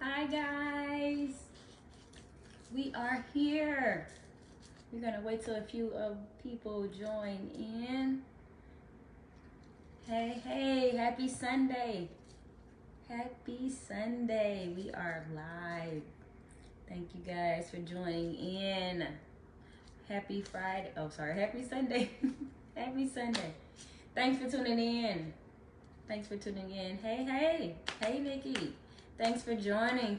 Hi guys, we are here. We're gonna wait till a few of people join in. Hey, happy Sunday. Happy Sunday. We are live. Thank you guys for joining in. Happy Friday. Oh, sorry, happy Sunday. Happy Sunday. Thanks for tuning in. Thanks for tuning in. Hey, Nikki. Thanks for joining.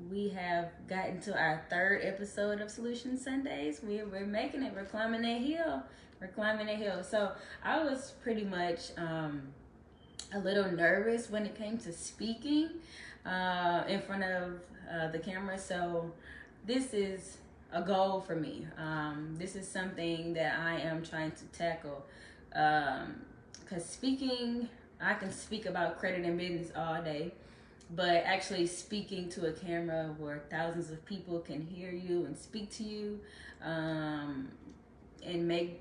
We have gotten to our third episode of Solution Sundays. We're making it. We're climbing that hill. So I was pretty much a little nervous when it came to speaking in front of the camera. So this is a goal for me. This is something that I am trying to tackle. Because speaking, I can speak about credit and business all day, but actually speaking to a camera where thousands of people can hear you and speak to you, and make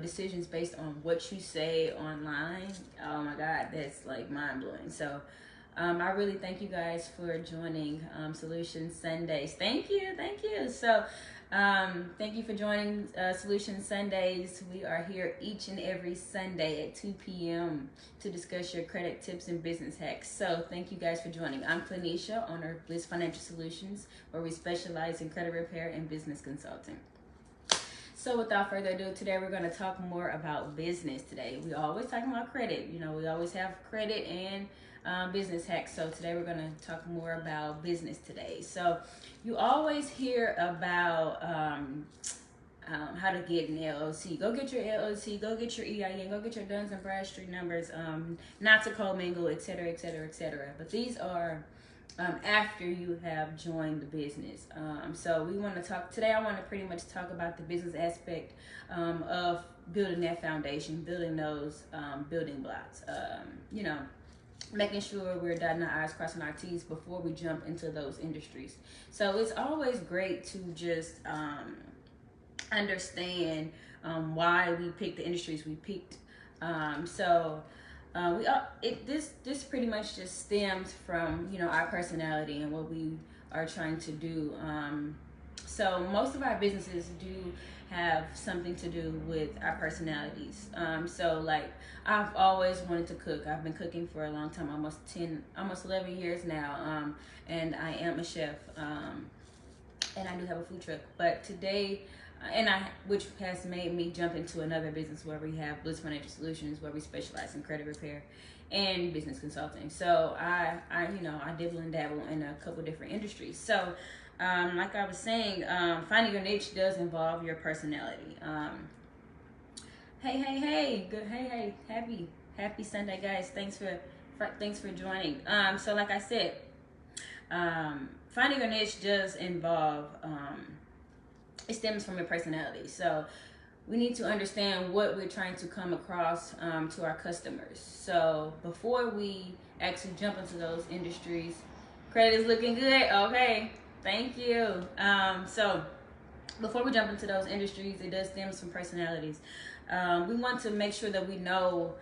decisions based on what you say online. Oh my God, that's like mind blowing. So I really thank you guys for joining Solution Sundays. Thank you. So thank you for joining Solution Sundays. We are here each and every Sunday at 2 p.m. to discuss your credit tips and business hacks. So thank you guys for joining. I'm Clanisha, owner of Bliss Financial Solutions, where we specialize in credit repair and business consulting. So without further ado, today we're going to talk more about business today. We always talk about credit. We always have credit and business hacks. So today we're going to talk more about business today. So you always hear about how to get an LLC. Go get your LLC, go get your EIN, go get your Duns and Bradstreet numbers, not to commingle, etc., etc., etc. But these are after you have joined the business. So we want to talk today. I want to pretty much talk about the business aspect of building that foundation, building those building blocks. Making sure we're dotting our I's, crossing our T's before we jump into those industries. So it's always great to just understand why we picked the industries we picked. This pretty much just stems from our personality and what we are trying to do. So most of our businesses do have something to do with our personalities. So like I've always wanted to cook. I've been cooking for a long time, almost 11 years now, and I am a chef, and I do have a food truck. But today, which has made me jump into another business where we have Bliss Financial Solutions, where we specialize in credit repair and business consulting. So I dibble and dabble in a couple different industries. So like I was saying, finding your niche does involve your personality. Hey, happy Sunday, guys. Thanks for joining. So like I said, finding your niche does involve it stems from your personality. So we need to understand what we're trying to come across to our customers. So before we actually jump into those industries, credit is looking good. Okay, thank you. So before we jump into those industries, it does stem from personalities. We want to make sure that we know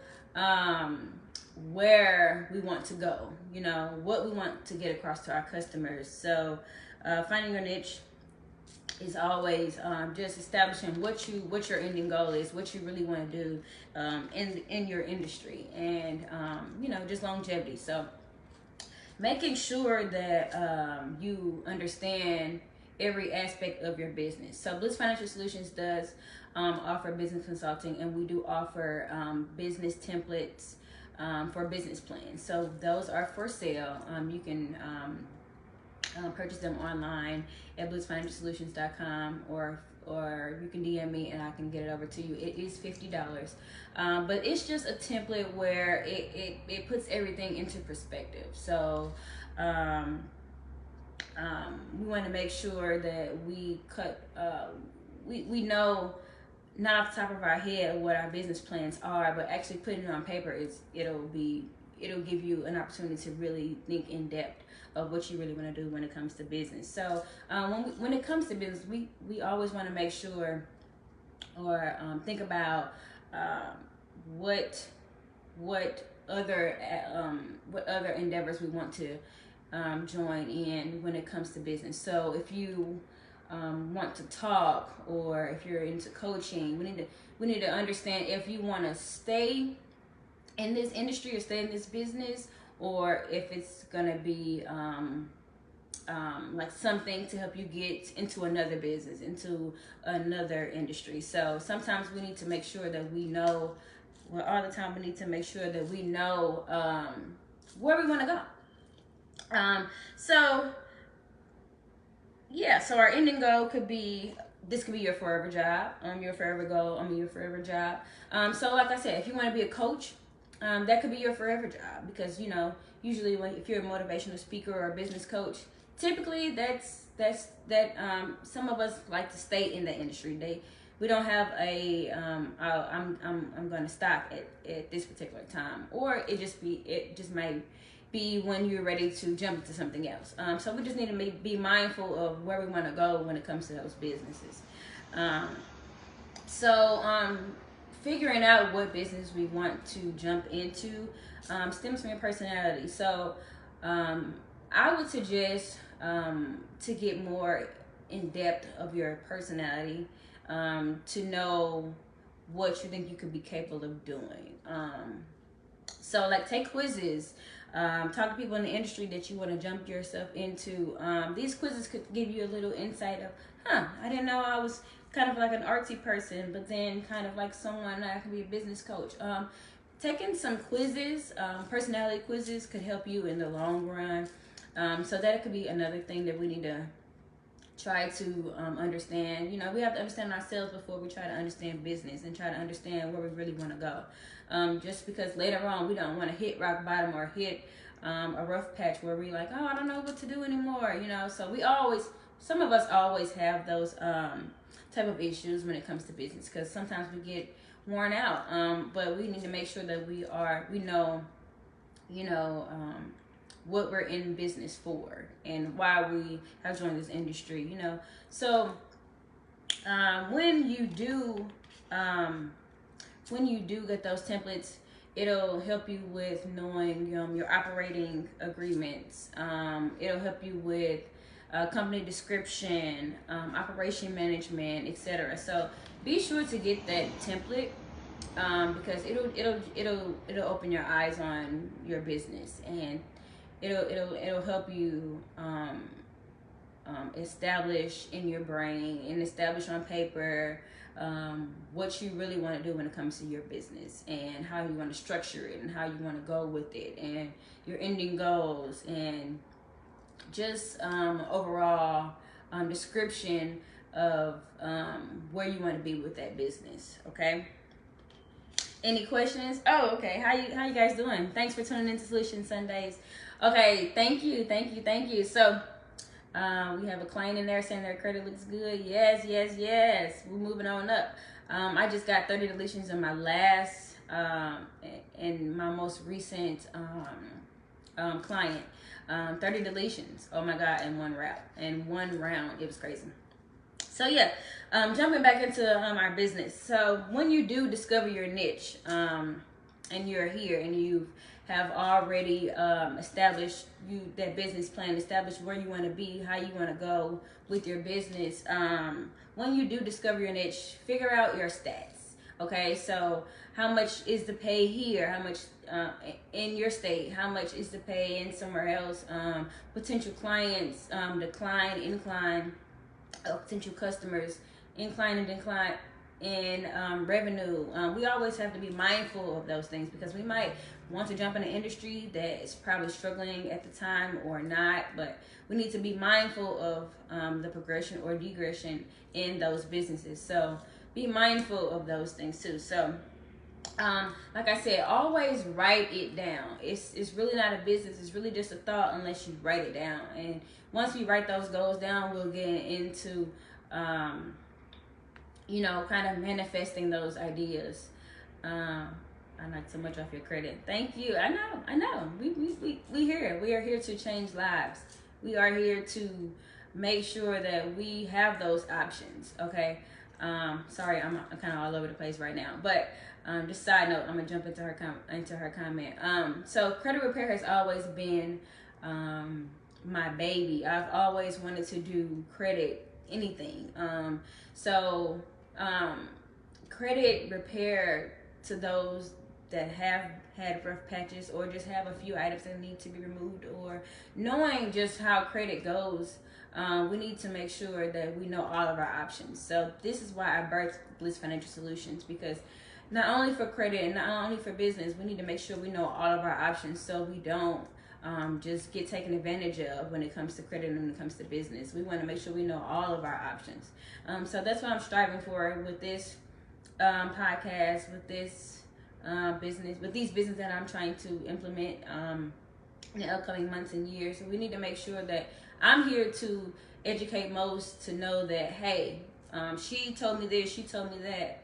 where we want to go, what we want to get across to our customers. So finding your niche is always just establishing what your ending goal is, what you really want to do in your industry, and just longevity. So making sure that you understand every aspect of your business. So Bliss Financial Solutions does offer business consulting, and we do offer business templates for business plans. So those are for sale. You can purchase them online at blissfinancialsolutions.com, or you can DM me and I can get it over to you. It is $50, but it's just a template where it puts everything into perspective. So we want to make sure that we we know, not off the top of our head, what our business plans are, but actually putting it on paper it'll give you an opportunity to really think in depth of what you really want to do when it comes to business. So when it comes to business, we always want to make sure, or think about what what other endeavors we want to join in when it comes to business. So if you want to talk, or if you're into coaching, we need to understand if you want to stay in this industry or stay in this business, or if it's gonna be like something to help you get into another business, into another industry. So sometimes we need to make sure that we know, well, all the time we need to make sure that we know where we want to go. So yeah, so our ending goal could be, this could be your forever job, your forever goal, your forever job. So like I said, if you want to be a coach, that could be your forever job, because usually if you're a motivational speaker or a business coach, typically that's some of us like to stay in the industry. We don't have a I'm going to stop at this particular time, or it just might be when you're ready to jump into something else. So we just need to be mindful of where we want to go when it comes to those businesses. Figuring out what business we want to jump into stems from your personality. So I would suggest to get more in depth of your personality, to know what you think you could be capable of doing. So like, take quizzes, talk to people in the industry that you want to jump yourself into. These quizzes could give you a little insight of, I didn't know I was kind of like an artsy person, but then kind of like someone that could be a business coach. Taking some quizzes, personality quizzes, could help you in the long run. So that could be another thing that we need to try to understand. We have to understand ourselves before we try to understand business and try to understand where we really want to go. Just because later on we don't want to hit rock bottom or hit a rough patch where we're like, I don't know what to do anymore. So some of us always have those type of issues when it comes to business, because sometimes we get worn out. But we need to make sure that we know what we're in business for and why we have joined this industry. So when you do get those templates, it'll help you with knowing your operating agreements. It'll help you with company description, operation management, etc. So be sure to get that template, because it'll open your eyes on your business, and it'll help you establish in your brain and establish on paper what you really want to do when it comes to your business, and how you want to structure it, and how you want to go with it, and your ending goals, and just overall description of where you want to be with that business. Okay. Any questions? Oh, okay. How you guys doing? Thanks for tuning into Solution Sundays. Okay, thank you. So we have a client in there saying their credit looks good. Yes. We're moving on up. I just got 30 deletions in my last in my most recent client. 30 deletions. Oh my God, in one round. It was crazy. So yeah, jumping back into our business. So when you do discover your niche, and you're here and you have already established that business plan, established where you want to be, how you want to go with your business. When you do discover your niche, figure out your stats. Okay, so how much is the pay here? How much in your state? How much is the pay in somewhere else? Potential clients, decline, incline. Potential customers, incline and decline in revenue. We always have to be mindful of those things, because we might want to jump in an industry that is probably struggling at the time or not, but we need to be mindful of the progression or degression in those businesses. So be mindful of those things too. So like I said, always write it down. It's really not a business. It's really just a thought unless you write it down. And once we write those goals down, we'll get into, kind of manifesting those ideas. I knocked so much off your credit. Thank you. I know. We here. We are here to change lives. We are here to make sure that we have those options. Okay. Sorry, I'm kind of all over the place right now, but Just side note, I'm gonna jump into her comment. So credit repair has always been my baby. I've always wanted to do credit anything. So credit repair to those that have had rough patches or just have a few items that need to be removed, or knowing just how credit goes, we need to make sure that we know all of our options. So this is why I birthed Bliss Financial Solutions, because not only for credit and not only for business, we need to make sure we know all of our options so we don't just get taken advantage of when it comes to credit and when it comes to business. We want to make sure we know all of our options. So that's what I'm striving for with this podcast, with this business, with these businesses that I'm trying to implement in the upcoming months and years. So we need to make sure that I'm here to educate most, to know that, hey, she told me this, she told me that.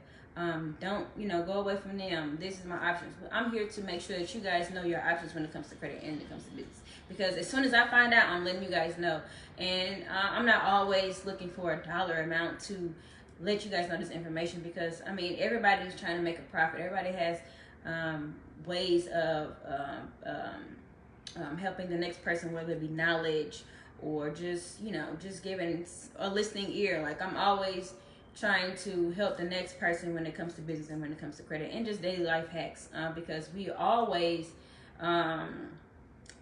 Don't, go away from them. This is my options. But I'm here to make sure that you guys know your options when it comes to credit and when it comes to business. Because as soon as I find out, I'm letting you guys know. And I'm not always looking for a dollar amount to let you guys know this information, because everybody's trying to make a profit. Everybody has ways of helping the next person, whether it be knowledge or just giving a listening ear. Like, I'm always trying to help the next person when it comes to business and when it comes to credit and just daily life hacks, because we always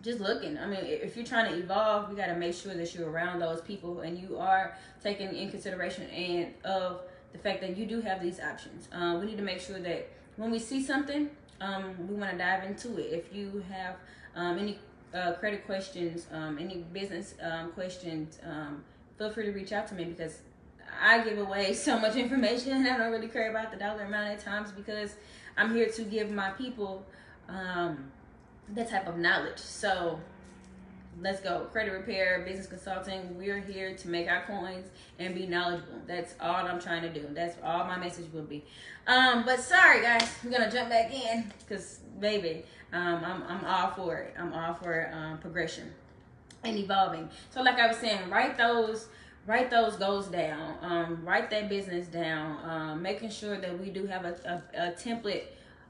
just looking. If you're trying to evolve, you got to make sure that you're around those people and you are taking in consideration and of the fact that you do have these options. We need to make sure that when we see something, we want to dive into it. If you have any credit questions, any business questions, feel free to reach out to me, because I give away so much information and I don't really care about the dollar amount at times, because I'm here to give my people that type of knowledge. So let's go. Credit repair, business consulting. We're here to make our coins and be knowledgeable. That's all I'm trying to do. That's all my message will be. But sorry guys, we're gonna jump back in because baby, I'm all for it. I'm all for progression and evolving. So like I was saying, write those goals down. Write that business down. Making sure that we do have a template,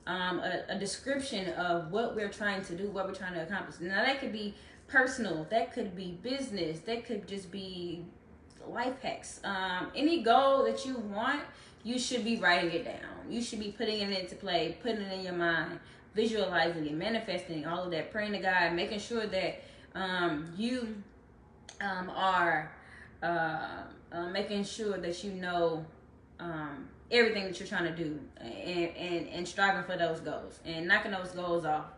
a description of what we're trying to do, what we're trying to accomplish. Now that could be personal, that could be business, that could just be life hacks. Any goal that you want, you should be writing it down. You should be putting it into play, putting it in your mind, visualizing it, manifesting all of that, praying to God, making sure that you are making sure that you know everything that you're trying to do, and striving for those goals and knocking those goals off.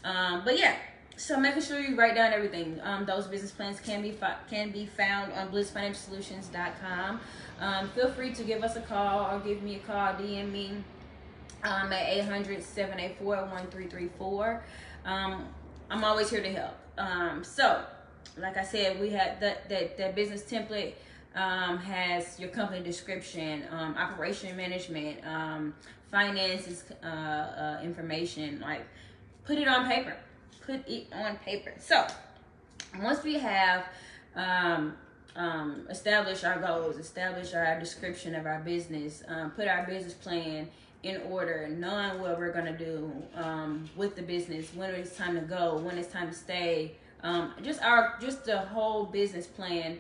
But yeah, so making sure you write down everything. Those business plans can be found on blissfinancialsolutions.com. Feel free to give us a call or give me a call, DM me at 800-784-1334. I'm always here to help. So like I said, we had that business template has your company description, operation management, finances, information. Like, put it on paper. Put it on paper. So once we have established our goals, established our description of our business, put our business plan in order, knowing what we're gonna do with the business, when it's time to go, when it's time to stay, just the whole business plan.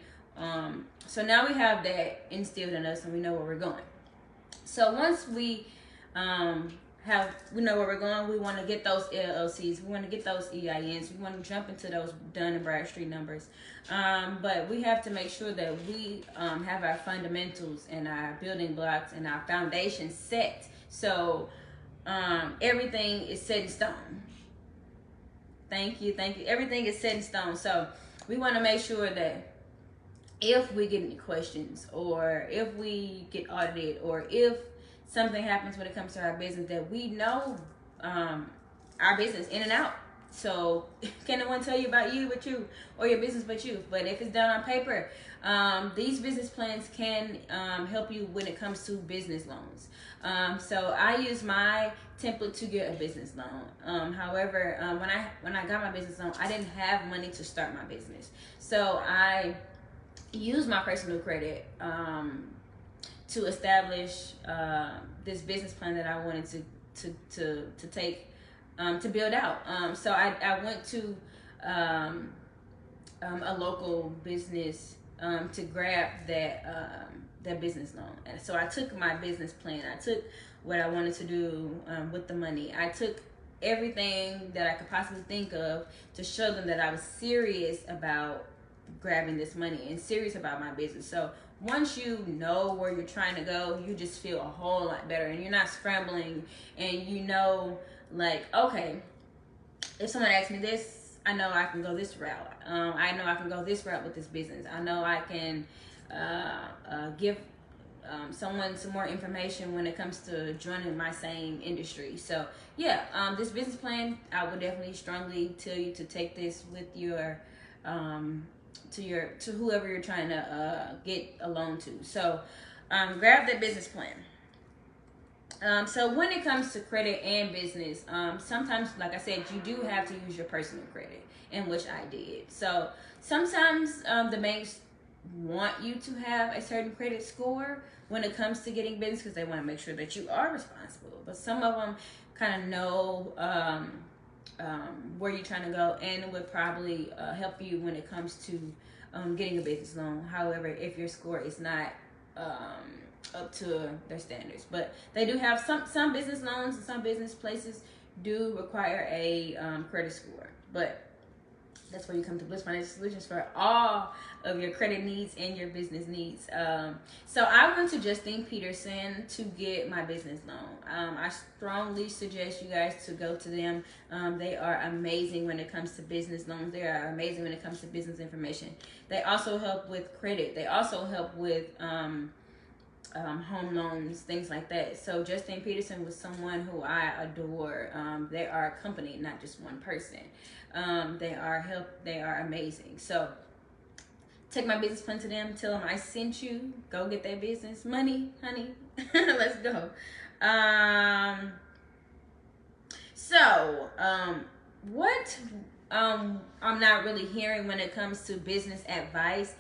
So now we have that instilled in us and we know where we're going. So once we know where we're going, we want to get those LLCs, we want to get those EINs, we want to jump into those Dun and Bradstreet numbers. But we have to make sure that we have our fundamentals and our building blocks and our foundation set. So everything is set in stone. Thank you. Everything is set in stone. So we want to make sure that if we get any questions, or if we get audited, or if something happens when it comes to our business, that we know our business in and out. So can no one tell you about you but you, or your business but you? But if it's done on paper, these business plans can help you when it comes to business loans. So I use my template to get a business loan. However, when I got my business loan, I didn't have money to start my business. So I used my personal credit to establish this business plan that I wanted to take to build out. So I went to a local business to grab that business loan. And so I took my business plan. I took what I wanted to do with the money. I took everything that I could possibly think of to show them that I was serious about grabbing this money and serious about my business. So once you know where you're trying to go, you just feel a whole lot better, and you're not scrambling, and you know, like, okay, if someone asks me this, I know I can go this route. I know I can go this route with this business. I know I can give someone some more information when it comes to joining my same industry. So yeah, this business plan, I would definitely strongly tell you to take this with your to whoever you're trying to get a loan to. So grab that business plan. So when it comes to credit and business, sometimes, like I said, you do have to use your personal credit, in which I did. So sometimes the banks want you to have a certain credit score when it comes to getting business, because they want to make sure that you are responsible. But some of them kind of know where you're trying to go, and would probably help you when it comes to getting a business loan. However, if your score is not up to their standards, but they do have some business loans, and some business places do require a credit score. But that's where you come to Bliss Financial Solutions for all of your credit needs and your business needs. So I went to Justine Peterson to get my business loan. I strongly suggest you guys to go to them. They are amazing when it comes to business loans. They are amazing when it comes to business information. They also help with credit. They also help with home loans, things like that. So Justine Peterson was someone who I adore. They are a company, not just one person. They are amazing. So take my business plan to them, tell them I sent you, go get that business money, honey. Let's go. What I'm not really hearing when it comes to business advice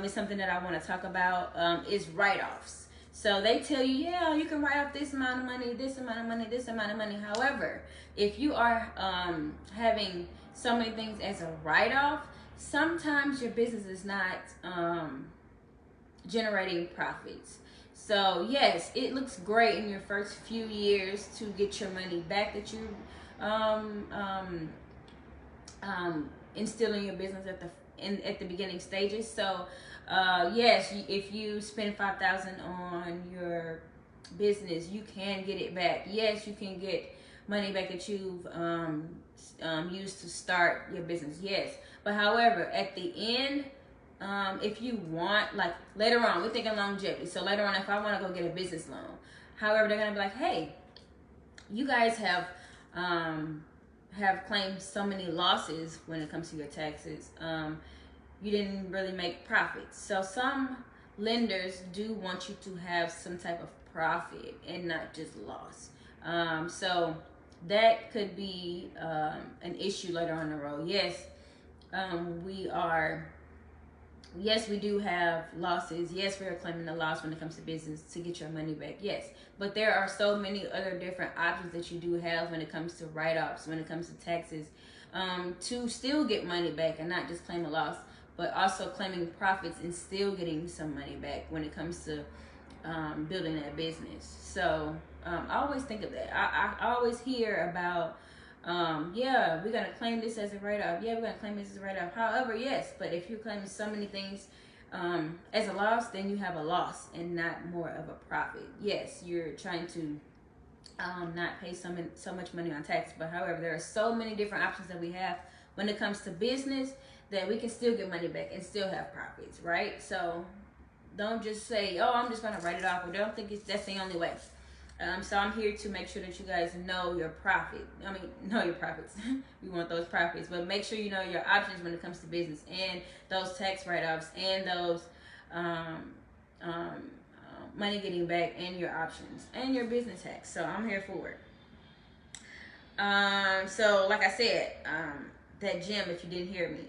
is something that I want to talk about, is write-offs. So they tell you, yeah, you can write off this amount of money, this amount of money, this amount of money. However, if you are having so many things as a write-off, sometimes your business is not generating profits. So yes, it looks great in your first few years to get your money back that you instill in your business at the beginning stages. So yes, if you spend $5,000 on your business, you can get it back. Yes, you can get money back that you've used to start your business. Yes, but however, at the end, if you want, like later on, we're thinking longevity. So later on, if I want to go get a business loan, however, they're gonna be like, hey, you guys have claimed so many losses when it comes to your taxes. You didn't really make profits. So some lenders do want you to have some type of profit and not just loss. So that could be an issue later on the road. Yes, yes, we do have losses. Yes, we are claiming a loss when it comes to business to get your money back. Yes, but there are so many other different options that you do have when it comes to write-offs, when it comes to taxes, to still get money back and not just claim a loss, but also claiming profits and still getting some money back when it comes to building that business. So I always think of that. I always hear about, yeah, we're going to claim this as a write-off. Yeah, we're going to claim this as a write-off. However, yes, but if you're claiming so many things as a loss, then you have a loss and not more of a profit. Yes, you're trying to not pay so much money on tax, but however, there are so many different options that we have when it comes to business that we can still get money back and still have profits, right? So don't just say, oh, I'm just going to write it off, or don't think that's the only way. So I'm here to make sure that you guys know your profit. Know your profits. We want those profits, but make sure you know your options when it comes to business, and those tax write-offs, and those money getting back, and your options, and your business tax. So I'm here for it. So like I said, that gem, if you didn't hear me,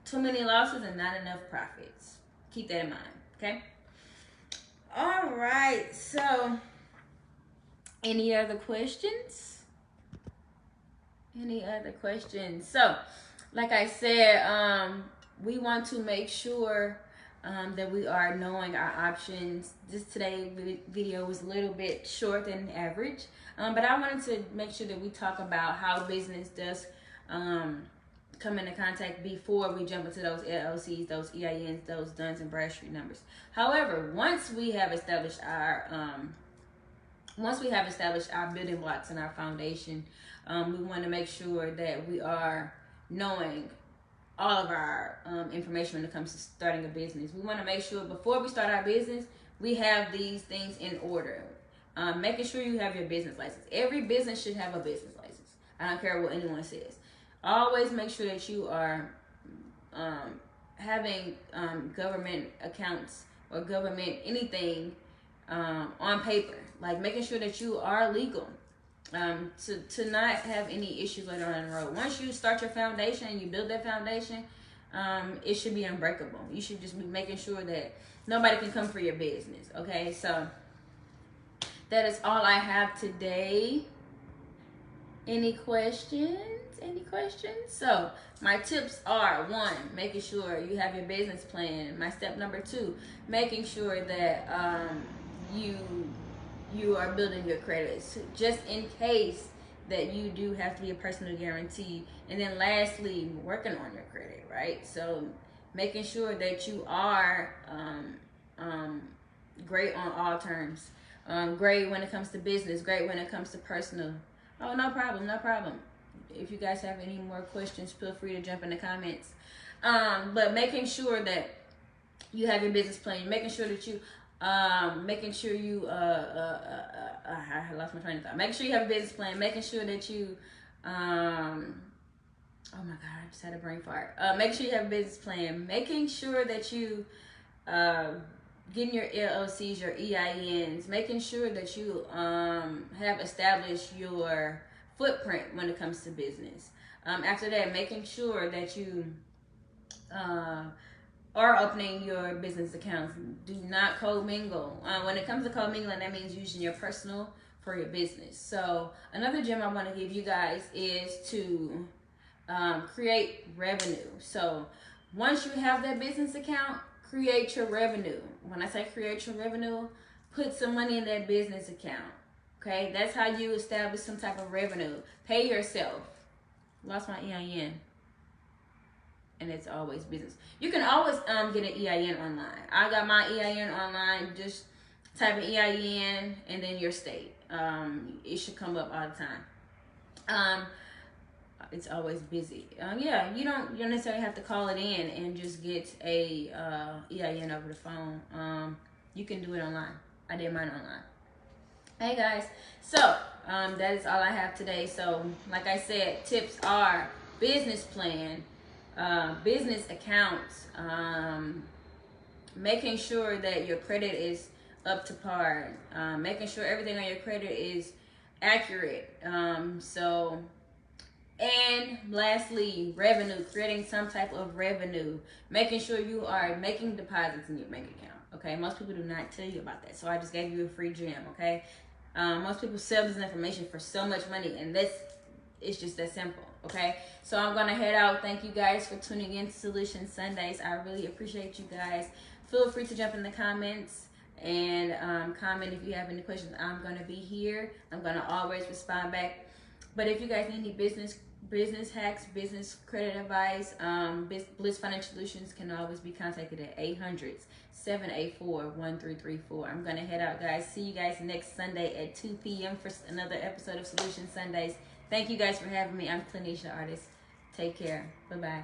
too many losses and not enough profits. Keep that in mind, okay? All right, so Any other questions? Any other questions? So, like I said, we want to make sure that we are knowing our options. This today video was a little bit short than average, but I wanted to make sure that we talk about how business does come into contact before we jump into those LLCs, those EINs, those Duns and Bradstreet numbers. However, once we have established our building blocks and our foundation, we want to make sure that we are knowing all of our information when it comes to starting a business. We want to make sure before we start our business, we have these things in order. Making sure you have your business license. Every business should have a business license. I don't care what anyone says. Always make sure that you are having government accounts or government anything on paper. Like making sure that you are legal. To not have any issues later on the road. Once you start your foundation and you build that foundation, it should be unbreakable. You should just be making sure that nobody can come for your business. Okay, so that is all I have today. Any questions? Any questions? So my tips are: 1, making sure you have your business plan. My step number 2, making sure that you are building your credits just in case that you do have to be a personal guarantee. And then lastly, working on your credit, right? So making sure that you are great on all terms. Great when it comes to business, great when it comes to personal. Oh, no problem, no problem. If you guys have any more questions, feel free to jump in the comments. But making sure that you have your business plan, making sure that you making sure you I lost my train of thought. Making sure you have a business plan, making sure that you oh my god, I just had a brain fart. Making sure you have a business plan, making sure that you getting your LLCs, your EINs, making sure that you have established your footprint when it comes to business. After that, making sure that you are opening your business accounts. Do not commingle. When it comes to commingling, that means using your personal for your business. So another gem I want to give you guys is to create revenue. So once you have that business account, create your revenue. When I say create your revenue, put some money in that business account. Okay, that's how you establish some type of revenue. Pay yourself. Lost my EIN. And it's always business. You can always get an EIN online. I got my EIN online. Just type an EIN and then your state. It should come up all the time. It's always busy. Yeah, you don't necessarily have to call it in and just get a EIN over the phone. You can do it online. I did mine online. Hey guys, so that is all I have today. So like I said, tips are business plan, business accounts, making sure that your credit is up to par, making sure everything on your credit is accurate. And lastly, revenue, creating some type of revenue, making sure you are making deposits in your bank account. Okay, most people do not tell you about that, so I just gave you a free gem. Okay, most people sell this information for so much money, and it's just that simple. Okay, so I'm gonna head out. Thank you guys for tuning in to Solution Sundays. I really appreciate you guys. Feel free to jump in the comments and comment if you have any questions. I'm gonna be here. I'm gonna always respond back. But if you guys need any business hacks, business credit advice, Bliss Financial Solutions can always be contacted at 800-784-1334. I'm going to head out, guys. See you guys next Sunday at 2 p.m. for another episode of Solution Sundays. Thank you guys for having me. I'm Clinisha Artist. Take care. Bye-bye.